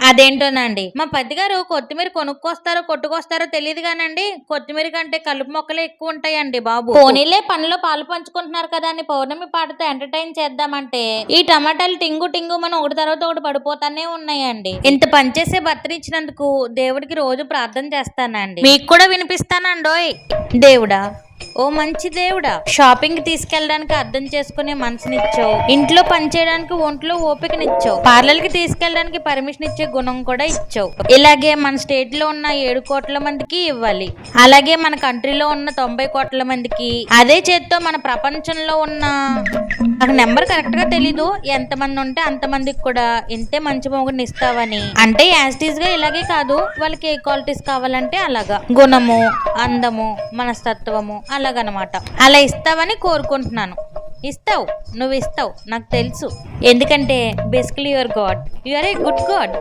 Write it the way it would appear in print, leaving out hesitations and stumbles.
అదేంటోనండి, మా పెద్దగారు కొత్తిమీర కొనుక్కొస్తారో కొట్టుకొస్తారో తెలియదు కానండి, కొత్తిమీర కంటే కలుపు మొక్కలే ఎక్కువ ఉంటాయండి బాబు. పోనీలే పనిలో పాలు పంచుకుంటున్నారు కదా అని పౌర్ణమి పాటతో ఎంటర్టైన్ చేద్దామంటే ఈ టమాటాలు టింగు టింగు మనం ఒకటి తర్వాత ఒకటి పడిపోతానే ఉన్నాయండి. ఇంత పనిచేసే భర్తనిచ్చినందుకు దేవుడికి రోజు ప్రార్థన చేస్తానండి. మీకు కూడా వినిపిస్తానండోయ్. దేవుడా, ఓ మంచి దేవుడా, షాపింగ్ తీసుకెళ్ళడానికి అర్థం చేసుకునే మనసునిచ్చావు, ఇంట్లో పని చేయడానికి ఒంట్లో ఓపికనిచ్చావు, పార్లర్ కి తీసుకెళ్ళడానికి పర్మిషన్ ఇచ్చే గుణం కూడా ఇచ్చావు. ఇలాగే మన స్టేట్ లో ఉన్న 7 కోట్ల మందికి ఇవ్వాలి, అలాగే మన కంట్రీలో ఉన్న 90 కోట్ల మందికి, అదే చేత్తో మన ప్రపంచంలో ఉన్న, నాకు నెంబర్ కరెక్ట్ గా తెలీదు, ఎంతమంది ఉంటే అంతమందికి కూడా ఇంతే మంచి మొగుడిని ఇస్తావని. అంటే యాజిటీస్ గా ఇలాగే కాదు, వాళ్ళకి ఏ క్వాలిటీస్ కావాలంటే అలాగా, గుణము, అందము, మనస్తత్వము అలాగనమాట, అలా ఇస్తావని కోరుకుంటున్నాను. ఇస్తావు, నువ్వు ఇస్తావు నాకు తెలుసు, ఎందుకంటే basically your God, you are a good God.